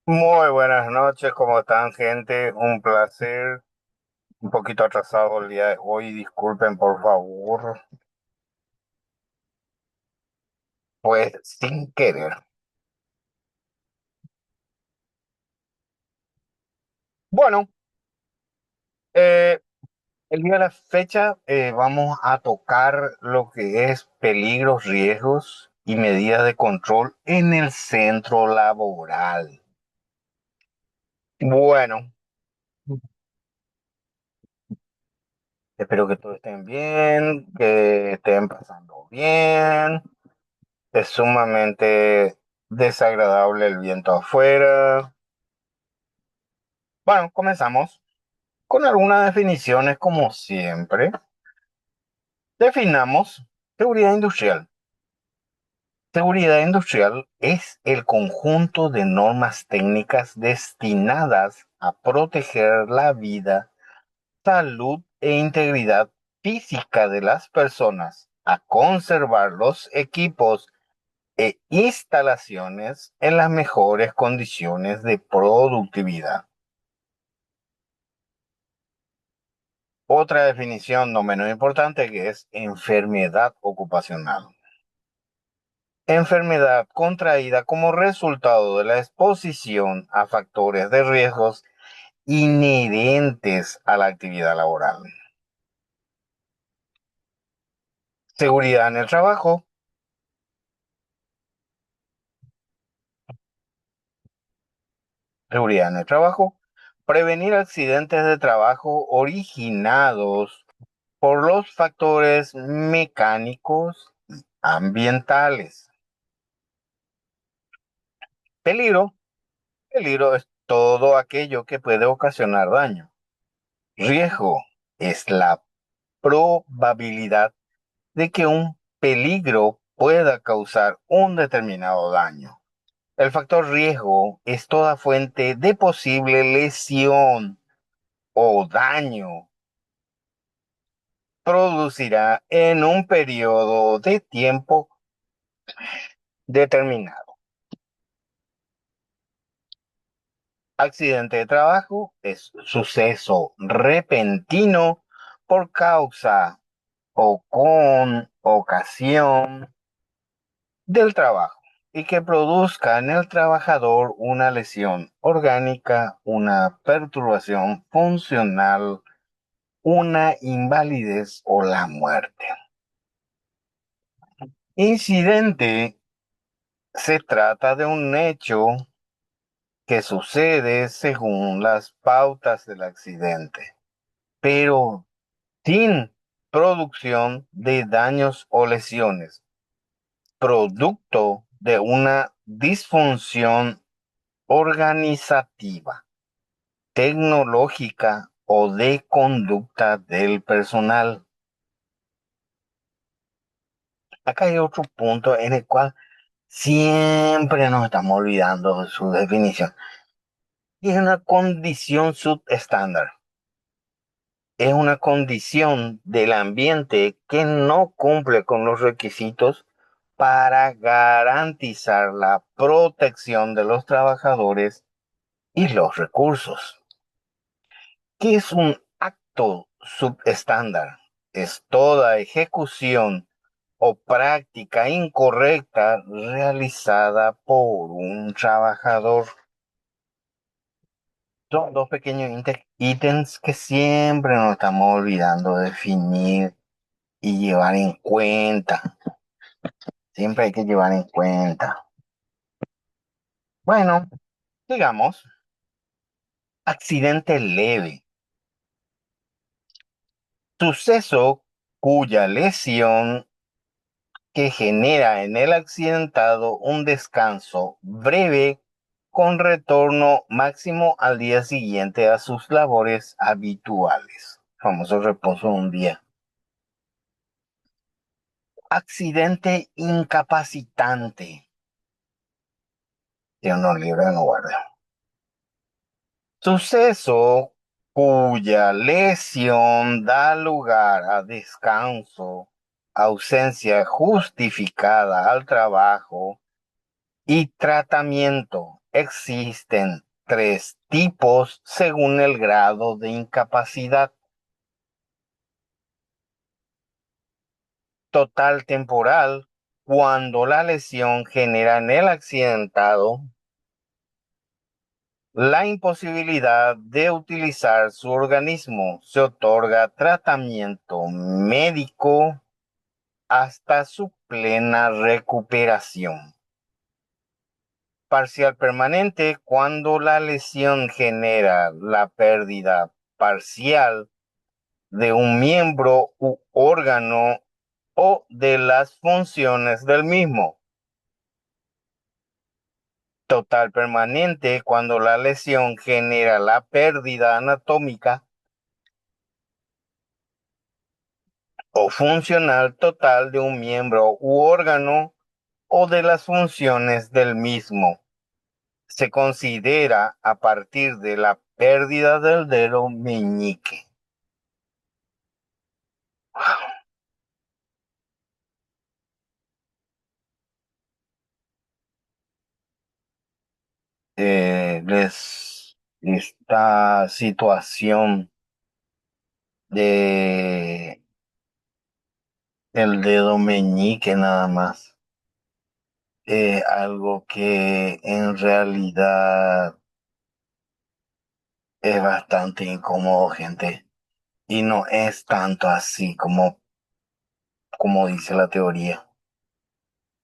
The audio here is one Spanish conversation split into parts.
Muy buenas noches, ¿cómo están, gente? Un placer. Un poquito atrasado el día de hoy, disculpen por favor. Pues sin querer. Bueno, eh, el día de la fecha vamos a tocar lo que es peligros, riesgos y medidas de control en el centro laboral. Bueno, espero que todos estén bien, que estén pasando bien. Es sumamente desagradable el viento afuera. Bueno, comenzamos con algunas definiciones como siempre. Definamos seguridad industrial. Seguridad industrial es el conjunto de normas técnicas destinadas a proteger la vida, salud e integridad física de las personas, a conservar los equipos e instalaciones en las mejores condiciones de productividad. Otra definición no menos importante que es enfermedad ocupacional. Enfermedad contraída como resultado de la exposición a factores de riesgos inherentes a la actividad laboral. Seguridad en el trabajo. Seguridad en el trabajo. Prevenir accidentes de trabajo originados por los factores mecánicos y ambientales. Peligro. Peligro es todo aquello que puede ocasionar daño. Riesgo es la probabilidad de que un peligro pueda causar un determinado daño. El factor riesgo es toda fuente de posible lesión o daño producirá en un periodo de tiempo determinado. Accidente de trabajo es suceso repentino por causa o con ocasión del trabajo y que produzca en el trabajador una lesión orgánica, una perturbación funcional, una invalidez o la muerte. Incidente se trata de un hecho que sucede según las pautas del accidente, pero sin producción de daños o lesiones, producto de una disfunción organizativa, tecnológica o de conducta del personal. Acá hay otro punto en el cual siempre nos estamos olvidando de su definición. Y es una condición subestándar. Es una condición del ambiente que no cumple con los requisitos para garantizar la protección de los trabajadores y los recursos. ¿Qué es un acto subestándar? Es toda ejecución o práctica incorrecta realizada por un trabajador. Son dos pequeños ítems que siempre nos estamos olvidando definir y llevar en cuenta. Siempre hay que llevar en cuenta. Bueno, digamos, accidente leve. Suceso cuya lesión que genera en el accidentado un descanso breve con retorno máximo al día siguiente a sus labores habituales. Famoso reposo de un día. Accidente incapacitante. Dios nos libre y nos guarde. Suceso cuya lesión da lugar a descanso, ausencia justificada al trabajo y tratamiento existen tres tipos según el grado de incapacidad: total temporal, cuando la lesión genera en el accidentado la imposibilidad de utilizar su organismo. Se otorga tratamiento médico hasta su plena recuperación. Parcial permanente, cuando la lesión genera la pérdida parcial de un miembro u órgano o de las funciones del mismo. Total permanente, cuando la lesión genera la pérdida anatómica o funcional total de un miembro u órgano o de las funciones del mismo. Se considera a partir de la pérdida del dedo meñique. Esta situación de el dedo meñique nada más es algo que en realidad es bastante incómodo, gente, y no es tanto así como dice la teoría.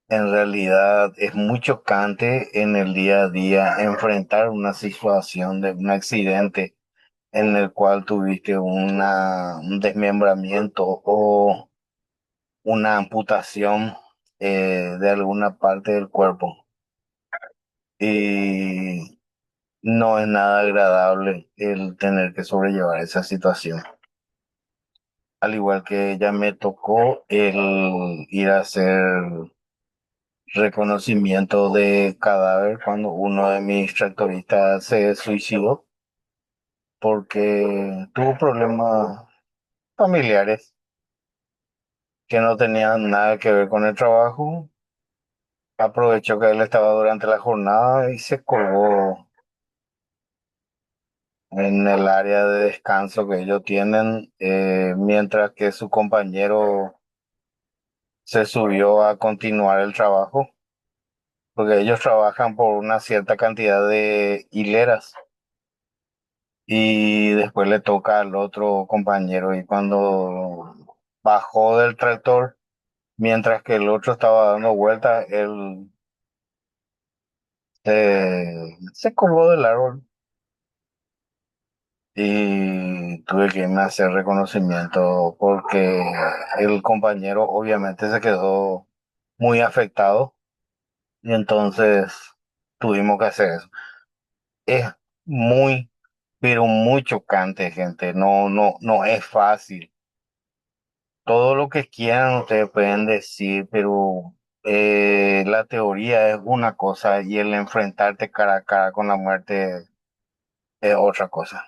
En realidad es muy chocante en el día a día enfrentar una situación de un accidente en el cual tuviste un desmembramiento o una amputación de alguna parte del cuerpo. Y no es nada agradable el tener que sobrellevar esa situación. Al igual que ya me tocó el ir a hacer reconocimiento de cadáver cuando uno de mis tractoristas se suicidó porque tuvo problemas familiares que no tenían nada que ver con el trabajo. Aprovechó que él estaba durante la jornada y se colgó en el área de descanso que ellos tienen, mientras que su compañero se subió a continuar el trabajo, porque ellos trabajan por una cierta cantidad de hileras y después le toca al otro compañero, y cuando bajó del tractor, mientras que el otro estaba dando vueltas, él se colgó del árbol y tuve que irme a hacer reconocimiento porque el compañero obviamente se quedó muy afectado y entonces tuvimos que hacer eso. Es muy, pero muy chocante, gente. No, no, no es fácil. Todo lo que quieran ustedes pueden decir, pero la teoría es una cosa y el enfrentarte cara a cara con la muerte es otra cosa.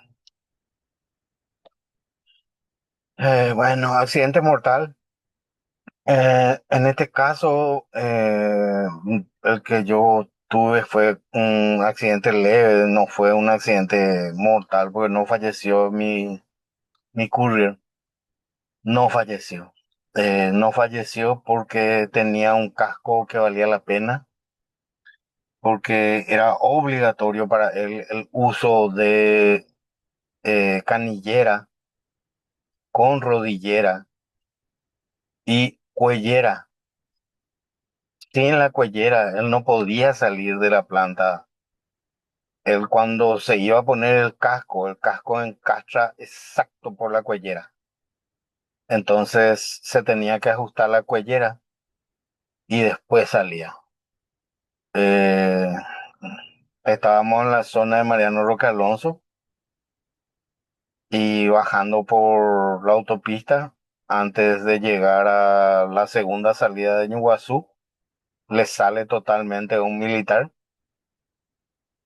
Bueno, accidente mortal. En este caso, el que yo tuve fue un accidente leve, no fue un accidente mortal, porque no falleció mi courier, no falleció. No falleció porque tenía un casco que valía la pena, porque era obligatorio para él el uso de canillera con rodillera y cuellera. Sin la cuellera, él no podía salir de la planta. Él cuando se iba a poner el casco encastra exacto por la cuellera. Entonces se tenía que ajustar la cuellera y después salía. Eh, Estábamos en la zona de Mariano Roque Alonso y bajando por la autopista antes de llegar a la segunda salida de Ñuguazú, le sale totalmente un militar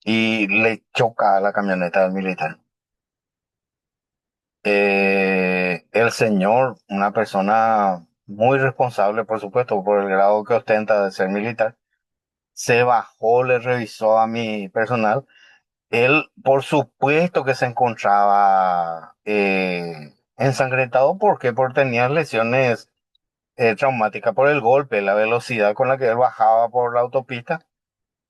y le choca a la camioneta del militar. El señor, una persona muy responsable, por supuesto, por el grado que ostenta de ser militar, se bajó, le revisó a mi personal. Él, por supuesto que se encontraba ensangrentado, porque por tenía lesiones traumáticas por el golpe, la velocidad con la que él bajaba por la autopista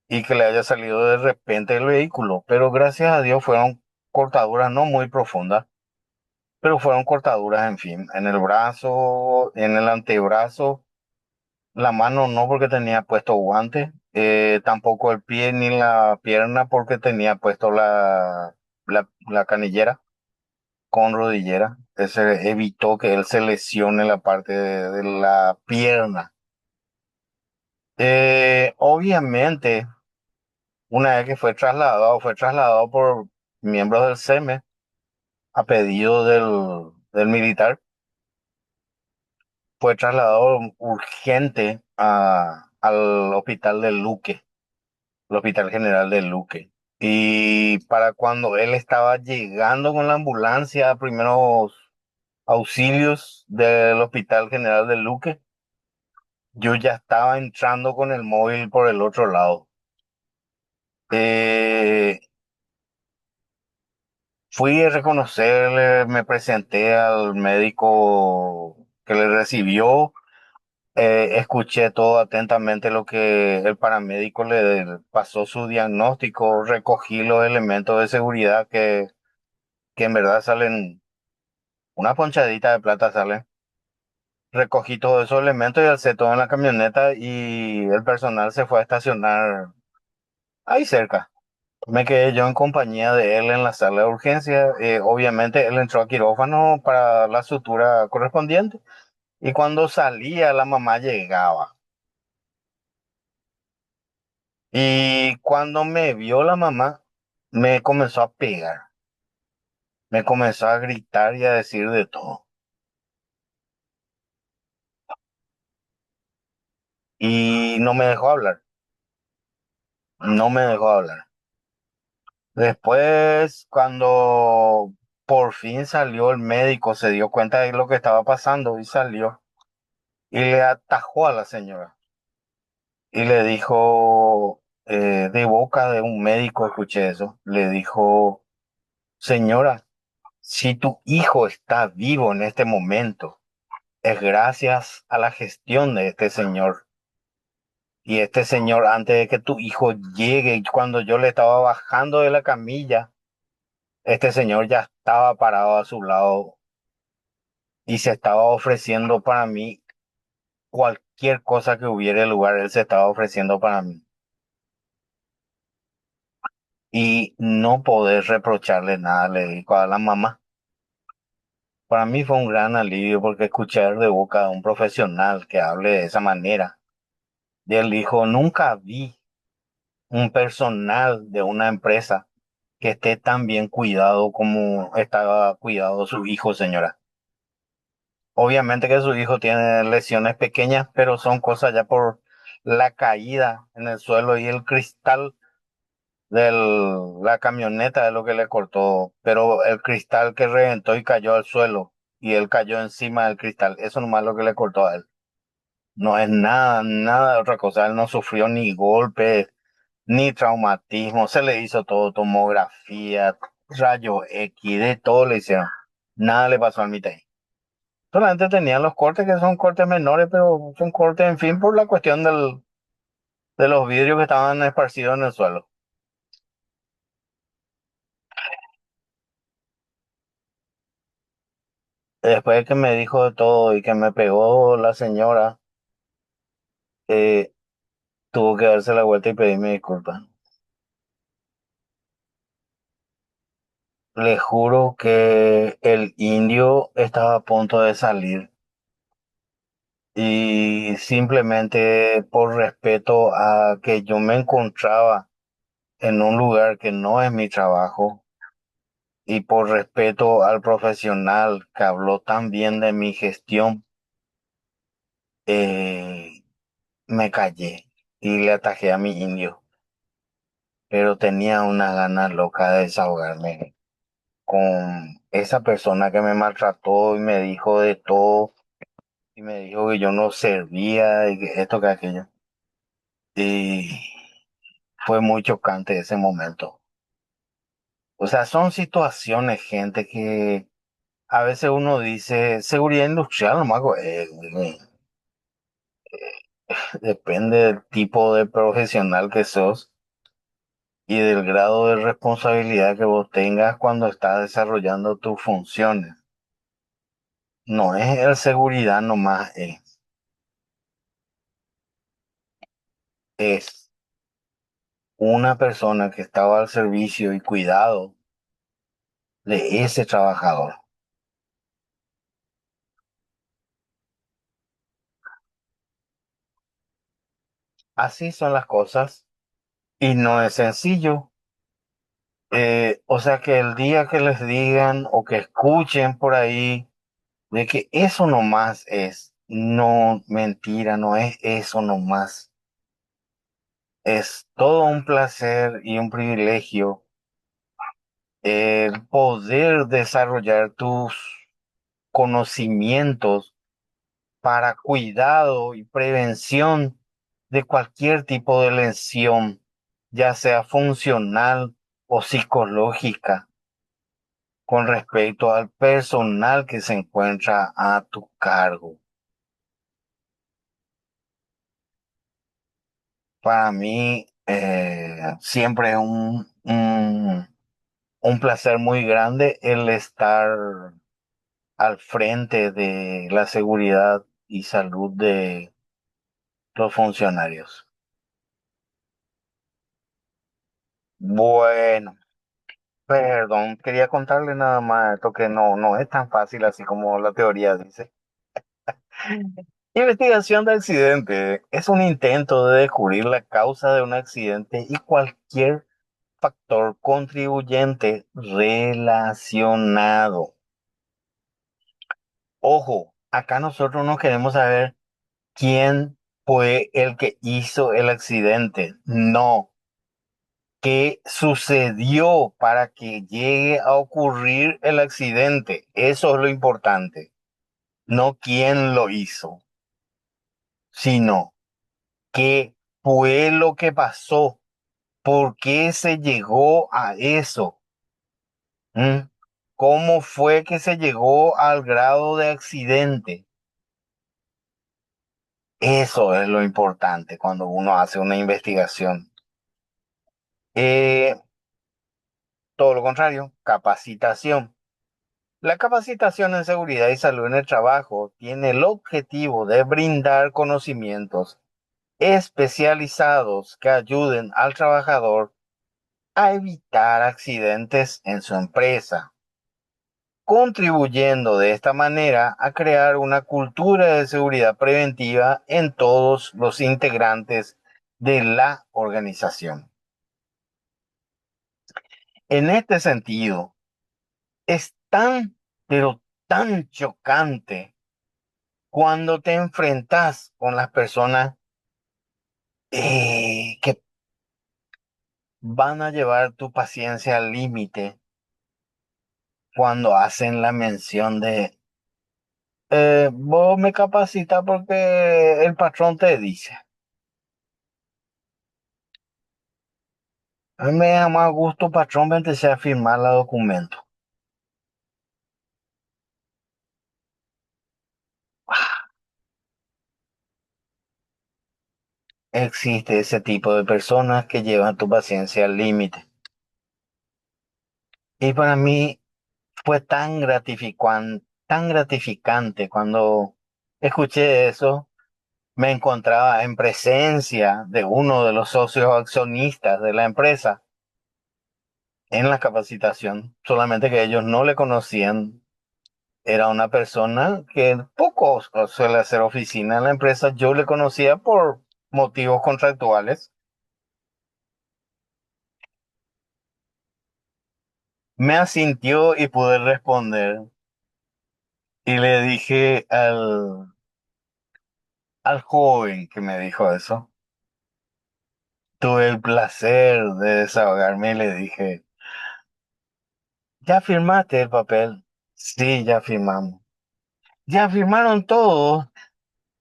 y que le haya salido de repente el vehículo. Pero gracias a Dios fueron cortaduras no muy profundas, pero fueron cortaduras, en fin, en el brazo, en el antebrazo, la mano no porque tenía puesto guante, tampoco el pie ni la pierna porque tenía puesto la canillera con rodillera. Ese evitó que él se lesione la parte de la pierna. Obviamente, una vez que fue trasladado por miembros del SEME a pedido del militar, fue trasladado urgente al hospital de Luque, el Hospital General de Luque. Y para cuando él estaba llegando con la ambulancia a primeros auxilios del Hospital General de Luque, yo ya estaba entrando con el móvil por el otro lado. Eh, Fui a reconocerle, me presenté al médico que le recibió, escuché todo atentamente lo que el paramédico le pasó su diagnóstico, recogí los elementos de seguridad que en verdad salen, una ponchadita de plata sale. Recogí todos esos elementos y alcé todo en la camioneta y el personal se fue a estacionar ahí cerca. Me quedé yo en compañía de él en la sala de urgencia. Obviamente él entró a quirófano para la sutura correspondiente y cuando salía la mamá llegaba. Y cuando me vio la mamá, me comenzó a pegar, me comenzó a gritar y a decir de todo. Y no me dejó hablar, no me dejó hablar. Después, cuando por fin salió el médico, se dio cuenta de lo que estaba pasando y salió y le atajó a la señora y le dijo, de boca de un médico, escuché eso, le dijo, señora, si tu hijo está vivo en este momento, es gracias a la gestión de este señor. Y este señor, antes de que tu hijo llegue, cuando yo le estaba bajando de la camilla, este señor ya estaba parado a su lado y se estaba ofreciendo para mí cualquier cosa que hubiera lugar, él se estaba ofreciendo para mí. Y no poder reprocharle nada, le dijo a la mamá. Para mí fue un gran alivio porque escuchar de boca de un profesional que hable de esa manera. Y él dijo, nunca vi un personal de una empresa que esté tan bien cuidado como estaba cuidado su hijo, señora. Obviamente que su hijo tiene lesiones pequeñas, pero son cosas ya por la caída en el suelo y el cristal de la camioneta es lo que le cortó, pero el cristal que reventó y cayó al suelo y él cayó encima del cristal, eso nomás es lo que le cortó a él. No es nada, nada de otra cosa, él no sufrió ni golpes, ni traumatismo, se le hizo todo, tomografía, rayo X, de todo le hicieron. Nada le pasó al mitad. Solamente tenían los cortes que son cortes menores, pero son cortes, en fin, por la cuestión de los vidrios que estaban esparcidos en el suelo. Después de que me dijo de todo y que me pegó la señora, eh, tuvo que darse la vuelta y pedirme disculpas. Le juro que el indio estaba a punto de salir y simplemente por respeto a que yo me encontraba en un lugar que no es mi trabajo y por respeto al profesional que habló tan bien de mi gestión, eh, me callé y le atajé a mi indio, pero tenía una gana loca de desahogarme con esa persona que me maltrató y me dijo de todo y me dijo que yo no servía y que esto que aquello. Fue muy chocante ese momento. O sea, son situaciones, gente, que a veces uno dice, seguridad industrial, no mago, depende del tipo de profesional que sos y del grado de responsabilidad que vos tengas cuando estás desarrollando tus funciones. No es el seguridad nomás, es una persona que estaba al servicio y cuidado de ese trabajador. Así son las cosas y no es sencillo. O sea que el día que les digan o que escuchen por ahí de que eso nomás es, no, mentira, no es eso nomás. Es todo un placer y un privilegio el poder desarrollar tus conocimientos para cuidado y prevención de cualquier tipo de lesión, ya sea funcional o psicológica, con respecto al personal que se encuentra a tu cargo. Para mí, siempre es un placer muy grande el estar al frente de la seguridad y salud de los funcionarios. Bueno, perdón, quería contarle nada más esto que no es tan fácil así como la teoría dice. Investigación de accidente es un intento de descubrir la causa de un accidente y cualquier factor contribuyente relacionado. Ojo, acá nosotros no queremos saber quién fue el que hizo el accidente. No, qué sucedió para que llegue a ocurrir el accidente. Eso es lo importante. No quién lo hizo, sino qué fue lo que pasó, por qué se llegó a eso. ¿Mm? ¿Cómo fue que se llegó al grado de accidente? Eso es lo importante cuando uno hace una investigación. Eh, Todo lo contrario, capacitación. La capacitación en seguridad y salud en el trabajo tiene el objetivo de brindar conocimientos especializados que ayuden al trabajador a evitar accidentes en su empresa, contribuyendo de esta manera a crear una cultura de seguridad preventiva en todos los integrantes de la organización. En este sentido, es tan, pero tan chocante cuando te enfrentas con las personas que van a llevar tu paciencia al límite cuando hacen la mención de, vos me capacitas porque el patrón te dice. A mí me da más gusto, patrón, vente a firmar la documento. Existe ese tipo de personas que llevan tu paciencia al límite. Y para mí fue tan gratificante cuando escuché eso. Me encontraba en presencia de uno de los socios accionistas de la empresa en la capacitación, solamente que ellos no le conocían. Era una persona que poco suele hacer oficina en la empresa. Yo le conocía por motivos contractuales. Me asintió y pude responder. Y le dije al joven que me dijo eso. Tuve el placer de desahogarme y le dije, ¿ya firmaste el papel? Sí, ya firmamos. ¿Ya firmaron todos?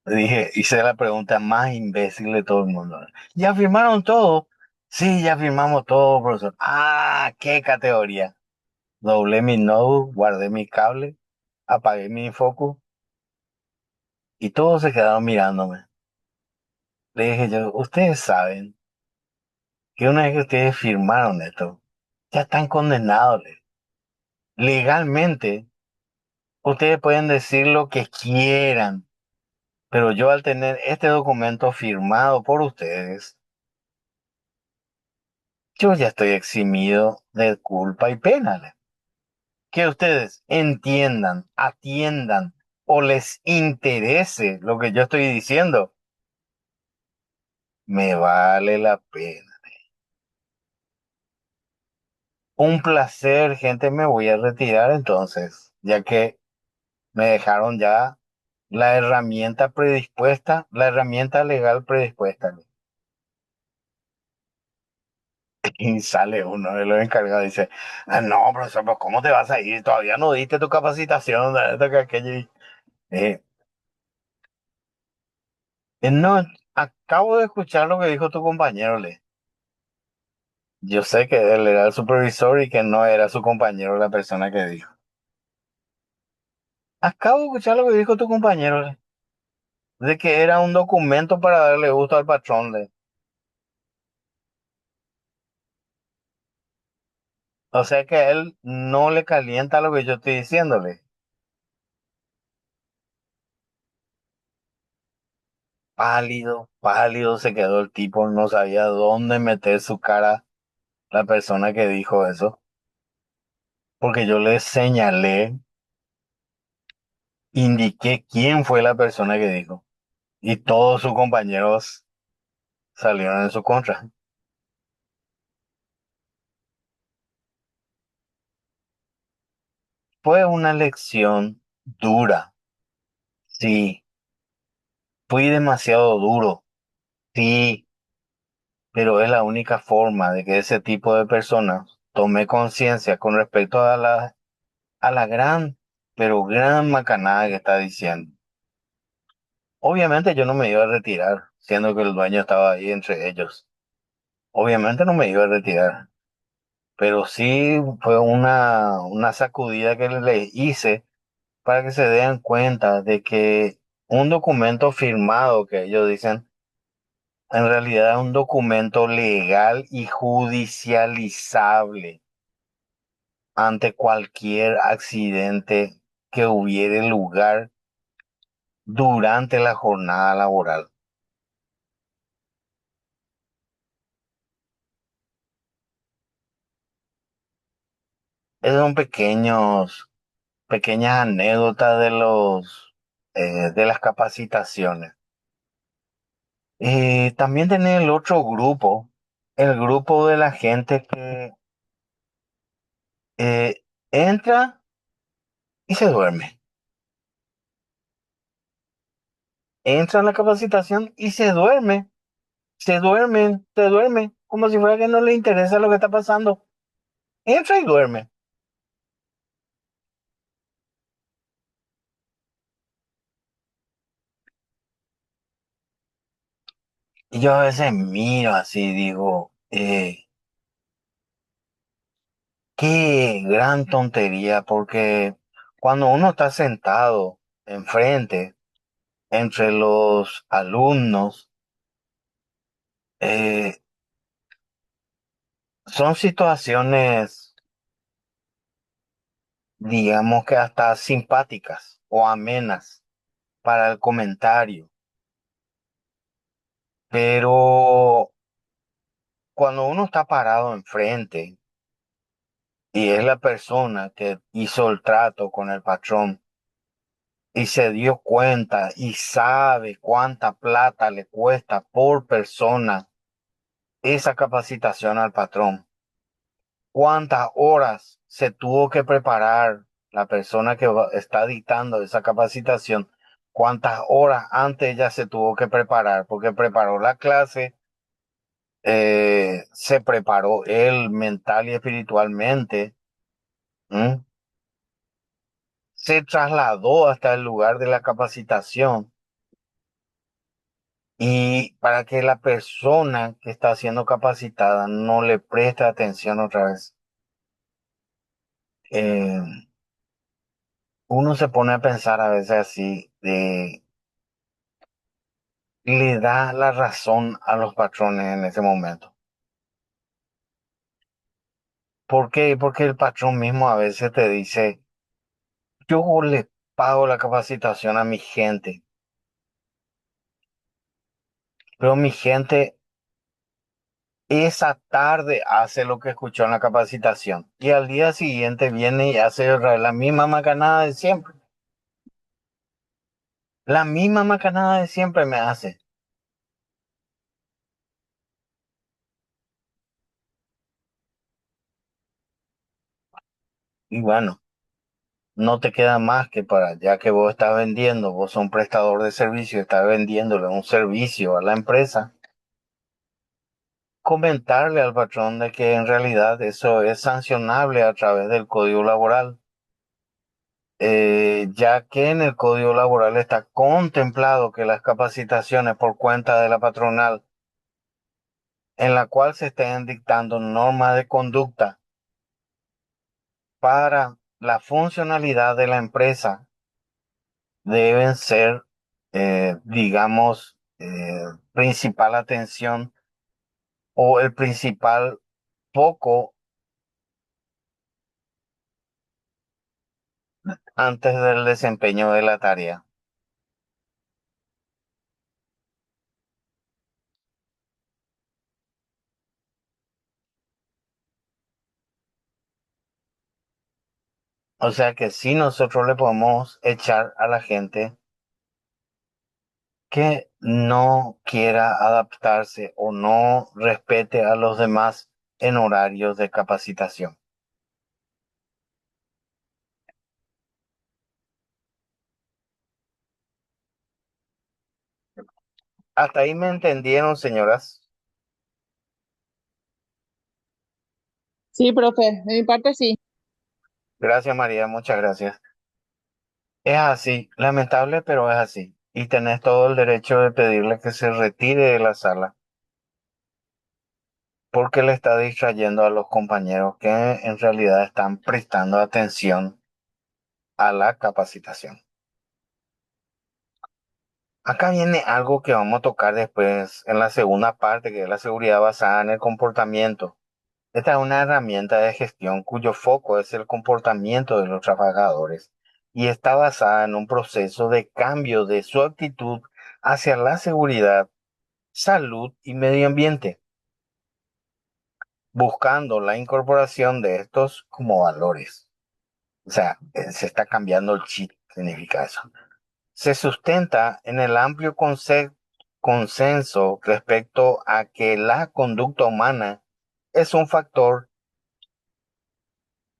Dije, hice la pregunta más imbécil de todo el mundo. ¿Ya firmaron todos? Sí, ya firmamos todo, profesor. Ah, qué categoría. Doblé mi notebook, guardé mi cable, apagué mi focus y todos se quedaron mirándome. Le dije yo, ustedes saben que una vez que ustedes firmaron esto, ya están condenados. Legalmente, ustedes pueden decir lo que quieran, pero yo al tener este documento firmado por ustedes, yo ya estoy eximido de culpa y pena. Que ustedes entiendan, atiendan o les interese lo que yo estoy diciendo, me vale la pena. Un placer, gente, me voy a retirar entonces, ya que me dejaron ya la herramienta predispuesta, la herramienta legal predispuesta. Y sale uno de los encargados y dice, "Ah, no, profesor, pues ¿cómo te vas a ir? Todavía no diste tu capacitación de esto que aquello". Eh, no, acabo de escuchar lo que dijo tu compañero, Le. Yo sé que él era el supervisor y que no era su compañero la persona que dijo. Acabo de escuchar lo que dijo tu compañero, Le, de que era un documento para darle gusto al patrón, Le. O sea que a él no le calienta lo que yo estoy diciéndole. Pálido, pálido se quedó el tipo, no sabía dónde meter su cara la persona que dijo eso, porque yo le señalé, indiqué quién fue la persona que dijo, y todos sus compañeros salieron en su contra. Fue una lección dura, sí, fui demasiado duro, sí, pero es la única forma de que ese tipo de personas tome conciencia con respecto a la gran, pero gran macanada que está diciendo. Obviamente yo no me iba a retirar, siendo que el dueño estaba ahí entre ellos. Obviamente no me iba a retirar, pero sí fue una sacudida que le hice para que se den cuenta de que un documento firmado que ellos dicen, en realidad es un documento legal y judicializable ante cualquier accidente que hubiere lugar durante la jornada laboral. Esos son pequeñas anécdotas de las capacitaciones. Y también tenés el otro grupo, el grupo de la gente que entra y se duerme. Entra en la capacitación y se duerme. Se duerme, como si fuera que no le interesa lo que está pasando. Entra y duerme. Y yo a veces miro así, digo, qué gran tontería, porque cuando uno está sentado enfrente, entre los alumnos, eh, son situaciones, digamos que hasta simpáticas o amenas para el comentario, pero cuando uno está parado enfrente y es la persona que hizo el trato con el patrón y se dio cuenta y sabe cuánta plata le cuesta por persona esa capacitación al patrón, cuántas horas se tuvo que preparar la persona que está dictando esa capacitación, cuántas horas antes ella se tuvo que preparar, porque preparó la clase, se preparó él mental y espiritualmente, ¿m? Se trasladó hasta el lugar de la capacitación y para que la persona que está siendo capacitada no le preste atención otra vez. Eh, Uno se pone a pensar a veces así, le da la razón a los patrones en ese momento. ¿Por qué? Porque el patrón mismo a veces te dice, yo le pago la capacitación a mi gente, pero mi gente esa tarde hace lo que escuchó en la capacitación y al día siguiente viene y hace la misma macanada de siempre. La misma macanada de siempre me hace. Y bueno, no te queda más que para, ya que vos estás vendiendo, vos sos un prestador de servicio, estás vendiéndole un servicio a la empresa, comentarle al patrón de que en realidad eso es sancionable a través del código laboral, ya que en el código laboral está contemplado que las capacitaciones por cuenta de la patronal, en la cual se estén dictando normas de conducta para la funcionalidad de la empresa, deben ser, digamos, principal atención o el principal foco antes del desempeño de la tarea. O sea que si nosotros le podemos echar a la gente que no quiera adaptarse o no respete a los demás en horarios de capacitación. Hasta ahí me entendieron, señoras. Sí, profe, de mi parte sí. Gracias, María, muchas gracias. Es así, lamentable, pero es así. Y tenés todo el derecho de pedirle que se retire de la sala porque le está distrayendo a los compañeros que en realidad están prestando atención a la capacitación. Acá viene algo que vamos a tocar después en la segunda parte, que es la seguridad basada en el comportamiento. Esta es una herramienta de gestión cuyo foco es el comportamiento de los trabajadores y está basada en un proceso de cambio de su actitud hacia la seguridad, salud y medio ambiente, buscando la incorporación de estos como valores. O sea, se está cambiando el chip, significa eso. Se sustenta en el amplio consenso respecto a que la conducta humana es un factor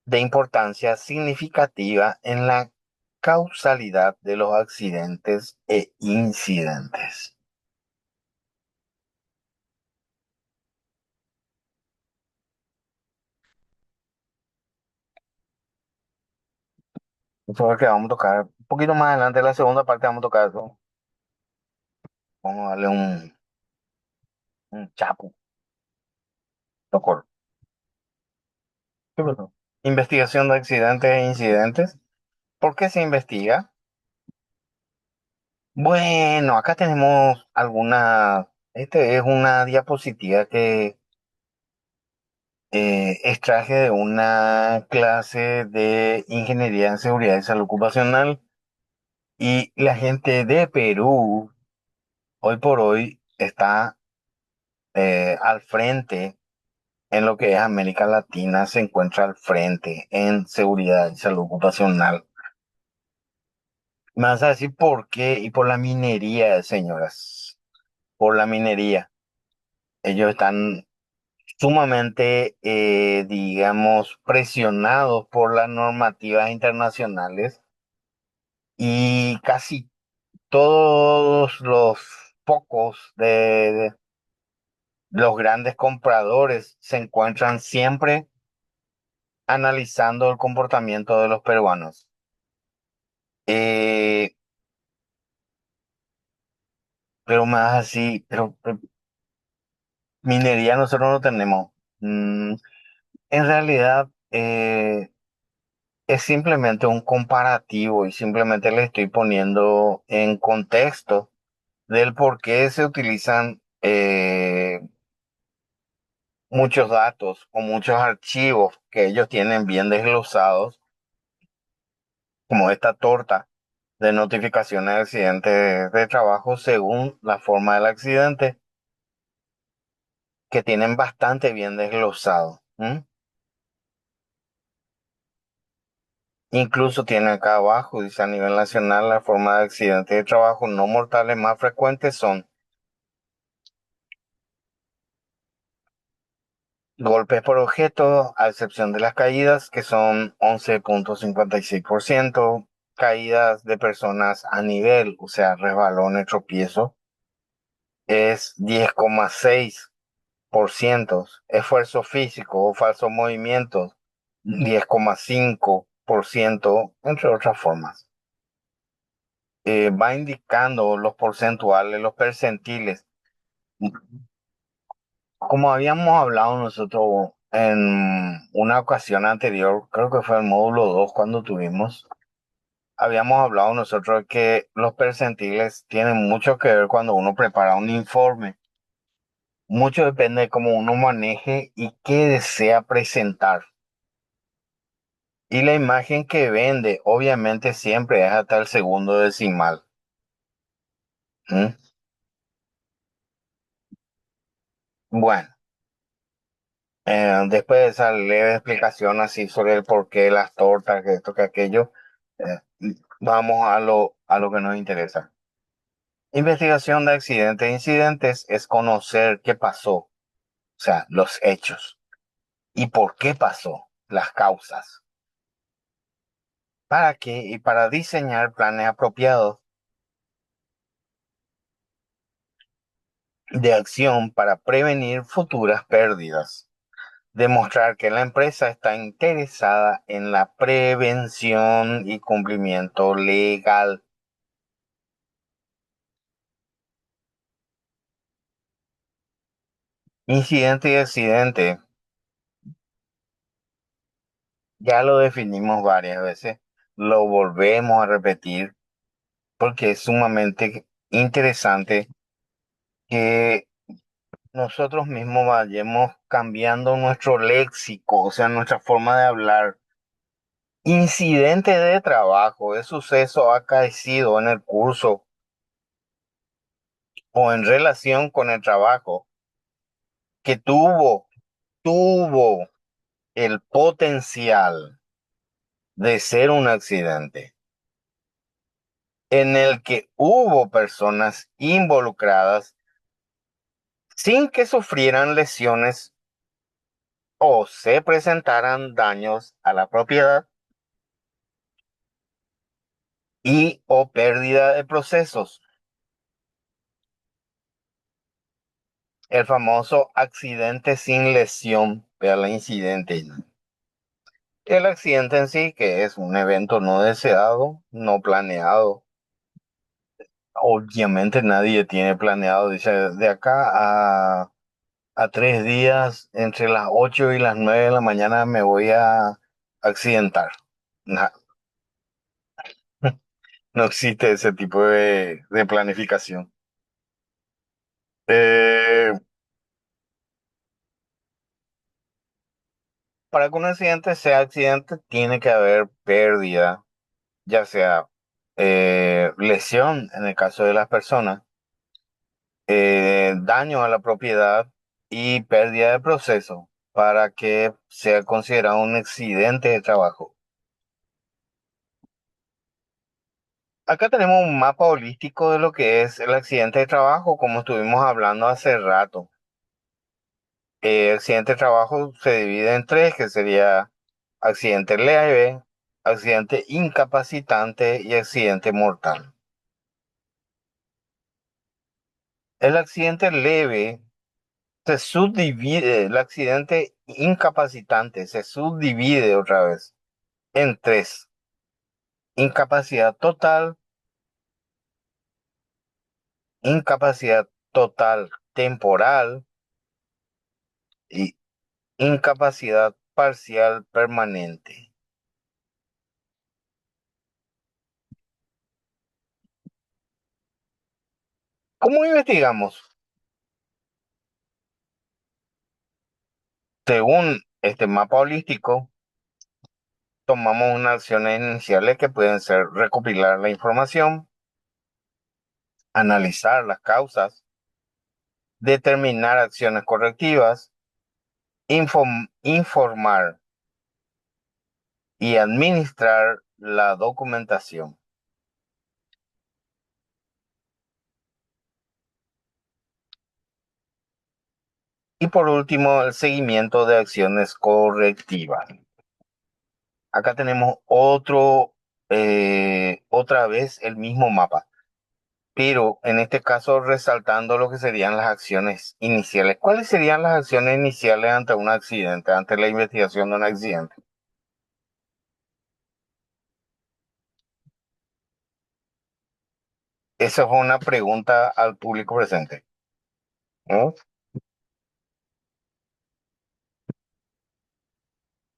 de importancia significativa en la causalidad de los accidentes e incidentes. Eso es lo que vamos a tocar. Un poquito más adelante, en la segunda parte, vamos a tocar eso. Vamos a darle un chapo. Tocó. ¿Qué pasó? Investigación de accidentes e incidentes. ¿Por qué se investiga? Bueno, acá tenemos alguna. Este es una diapositiva que extraje de una clase de Ingeniería en Seguridad y Salud Ocupacional y la gente de Perú hoy por hoy está al frente en lo que es América Latina, se encuentra al frente en seguridad y salud ocupacional. Me vas a decir por qué y por la minería, señoras, por la minería. Ellos están sumamente, digamos, presionados por las normativas internacionales y casi todos los focos de los grandes compradores se encuentran siempre analizando el comportamiento de los peruanos. Eh, pero más así, pero minería nosotros no tenemos. Mm, en realidad, es simplemente un comparativo y simplemente le estoy poniendo en contexto del por qué se utilizan muchos datos o muchos archivos que ellos tienen bien desglosados, como esta torta de notificaciones de accidentes de trabajo según la forma del accidente, que tienen bastante bien desglosado. ¿M? Incluso tiene acá abajo, dice a nivel nacional, la forma de accidentes de trabajo no mortales más frecuentes son golpes por objeto, a excepción de las caídas, que son 11,56%, caídas de personas a nivel, o sea, resbalones, tropiezo, es 10,6%, esfuerzo físico o falsos movimientos, 10,5%, entre otras formas. Va indicando los porcentuales, los percentiles. Como habíamos hablado nosotros en una ocasión anterior, creo que fue el módulo 2 cuando tuvimos, habíamos hablado nosotros que los percentiles tienen mucho que ver cuando uno prepara un informe. Mucho depende de cómo uno maneje y qué desea presentar. Y la imagen que vende, obviamente, siempre es hasta el segundo decimal. ¿Mm? Bueno, después de esa leve explicación así sobre el porqué de las tortas, que esto, que aquello, eh, vamos a lo que nos interesa. Investigación de accidentes e incidentes es conocer qué pasó, o sea, los hechos y por qué pasó, las causas. ¿Para qué? Y para diseñar planes apropiados de acción para prevenir futuras pérdidas. Demostrar que la empresa está interesada en la prevención y cumplimiento legal. Incidente y accidente, ya lo definimos varias veces, lo volvemos a repetir porque es sumamente interesante que nosotros mismos vayamos cambiando nuestro léxico, o sea, nuestra forma de hablar. Incidente de trabajo, es suceso acaecido en el curso o en relación con el trabajo que tuvo el potencial de ser un accidente en el que hubo personas involucradas sin que sufrieran lesiones o se presentaran daños a la propiedad y o pérdida de procesos. El famoso accidente sin lesión, vea el incidente. El accidente en sí, que es un evento no deseado, no planeado. Obviamente nadie tiene planeado, dice, de acá a 3 días, entre las 8 y las 9 de la mañana me voy a accidentar. Na- no existe ese tipo de planificación. Eh, para que un accidente sea accidente, tiene que haber pérdida, ya sea lesión en el caso de las personas, daño a la propiedad y pérdida de proceso para que sea considerado un accidente de trabajo. Acá tenemos un mapa holístico de lo que es el accidente de trabajo, como estuvimos hablando hace rato. El accidente de trabajo se divide en tres, que sería accidente leve, accidente incapacitante y accidente mortal. El accidente leve se subdivide, el accidente incapacitante se subdivide otra vez en tres: incapacidad total, incapacidad total temporal y incapacidad parcial permanente. ¿Cómo investigamos? Según este mapa holístico, tomamos unas acciones iniciales que pueden ser recopilar la información, analizar las causas, determinar acciones correctivas, informar y administrar la documentación. Y por último, el seguimiento de acciones correctivas. Acá tenemos otra vez el mismo mapa, pero en este caso resaltando lo que serían las acciones iniciales. ¿Cuáles serían las acciones iniciales ante un accidente, ante la investigación de un accidente? Esa fue una pregunta al público presente, ¿no?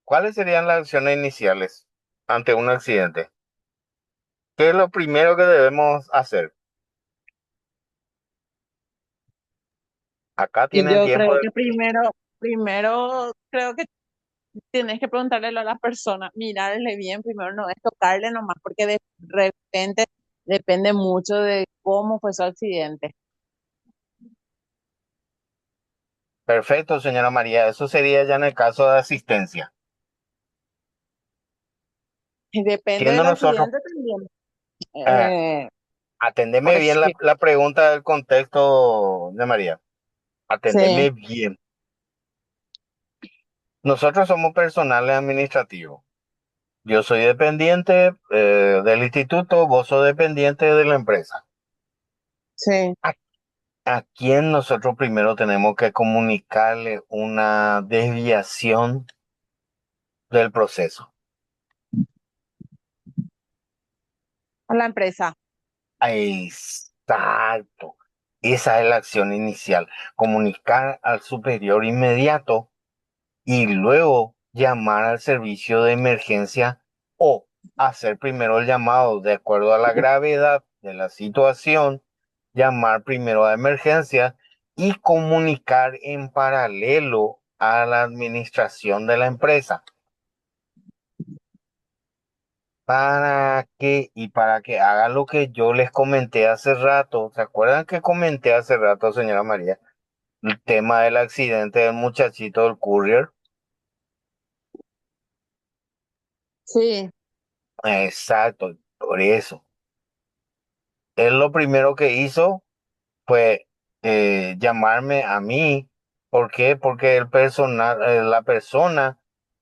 ¿Cuáles serían las acciones iniciales ante un accidente? ¿Qué es lo primero que debemos hacer? Acá Y tienen yo tiempo creo de... que primero creo que tienes que preguntarle a la persona, mirarle bien, primero no es tocarle nomás, porque de repente depende mucho de cómo fue su accidente. Perfecto, señora María. Eso sería ya en el caso de asistencia. Y depende Siendo del nosotros, accidente también. eh, Eh, por atendeme bien ejemplo, la pregunta del contexto de María. sí, Atendeme bien. Nosotros somos personal administrativo. Yo soy dependiente del instituto, vos sos dependiente de la empresa. sí, ¿A, a quién nosotros primero tenemos que comunicarle una desviación del proceso? a la empresa. Exacto. Esa es la acción inicial. Comunicar al superior inmediato y luego llamar al servicio de emergencia o hacer primero el llamado de acuerdo a la gravedad de la situación, llamar primero a emergencia y comunicar en paralelo a la administración de la empresa. Para que hagan lo que yo les comenté hace rato. ¿Se acuerdan que comenté hace rato, señora María? El tema del accidente del muchachito del courier. Sí, Exacto, por eso. Él lo primero que hizo fue llamarme a mí. ¿Por qué? Porque la persona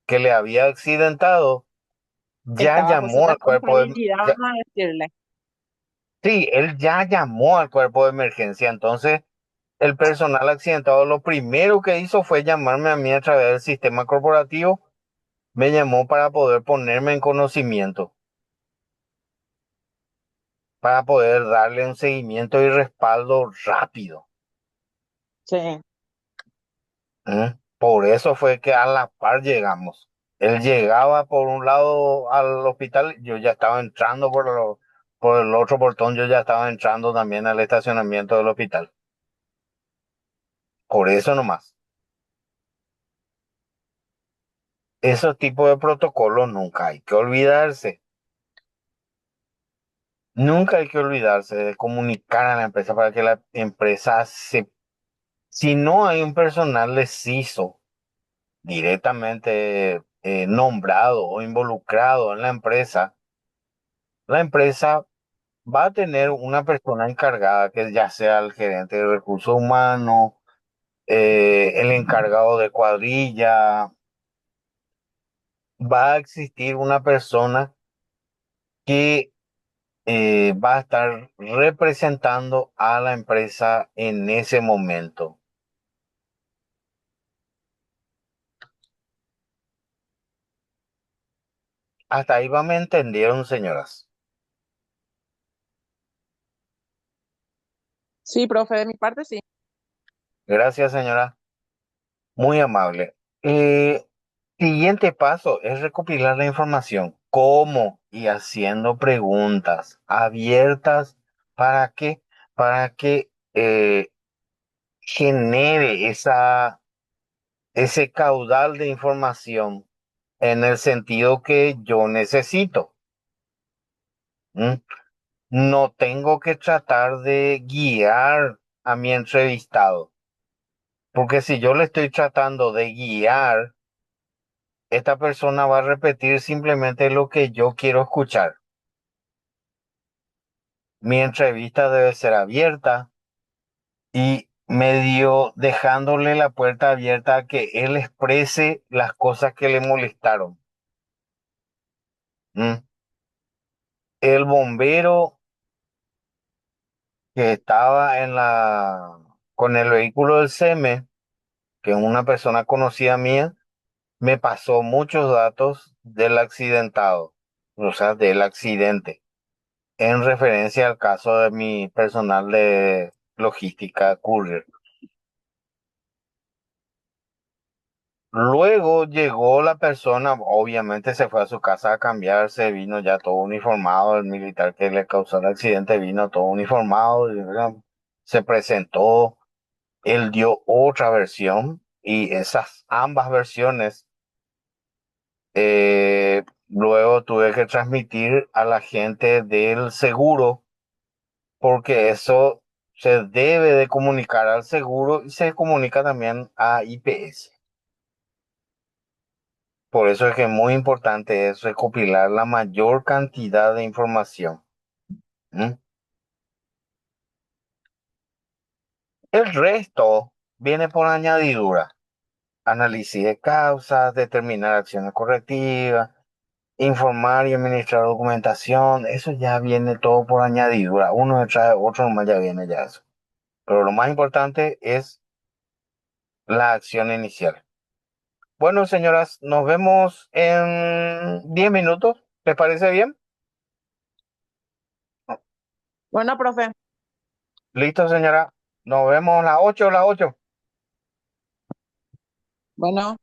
que le había accidentado ya estaba bajo su llamó al cuerpo de... responsabilidad, ya- vamos a decirle. sí, él ya llamó al cuerpo de emergencia. Entonces, el personal accidentado lo primero que hizo fue llamarme a mí a través del sistema corporativo. Me llamó para poder ponerme en conocimiento, para poder darle un seguimiento y respaldo rápido. Sí, Por eso fue que a la par llegamos. Él llegaba por un lado al hospital, yo ya estaba entrando por el otro portón, yo ya estaba entrando también al estacionamiento del hospital. Por eso nomás. Esos tipos de protocolos nunca hay que olvidarse. Nunca hay que olvidarse de comunicar a la empresa para que la empresa si no hay un personal deciso directamente nombrado o involucrado en la empresa va a tener una persona encargada que ya sea el gerente de recursos humanos, el encargado de cuadrilla, va a existir una persona que va a estar representando a la empresa en ese momento. Hasta ahí va, me entendieron, señoras. Sí, profe, de mi parte sí. Gracias, señora. Muy amable. Eh, Siguiente paso es recopilar la información. ¿Cómo? Y haciendo preguntas abiertas. ¿Para qué? Para que genere ese caudal de información en el sentido que yo necesito. ¿M? No tengo que tratar de guiar a mi entrevistado, porque si yo le estoy tratando de guiar, esta persona va a repetir simplemente lo que yo quiero escuchar. Mi entrevista debe ser abierta y medio dejándole la puerta abierta a que él exprese las cosas que le molestaron. ¿M? El bombero que estaba con el vehículo del SEME, que es una persona conocida mía, me pasó muchos datos del accidentado, o sea, del accidente, en referencia al caso de mi personal de logística courier. Luego llegó la persona, obviamente se fue a su casa a cambiarse, vino ya todo uniformado, el militar que le causó el accidente vino todo uniformado, y, bueno, se presentó, él dio otra versión y esas ambas versiones luego tuve que transmitir a la gente del seguro porque eso se debe de comunicar al seguro y se comunica también a IPS. Por eso es que muy importante es recopilar la mayor cantidad de información. ¿M? El resto viene por añadidura. Análisis de causas, determinar acciones correctivas, informar y administrar documentación, eso ya viene todo por añadidura. Uno detrás de otro nomás ya viene ya eso. Pero lo más importante es la acción inicial. Bueno, señoras, nos vemos en 10 minutos. ¿Les parece bien? Bueno, profe. Listo, señora. Nos vemos a las 8. Bueno.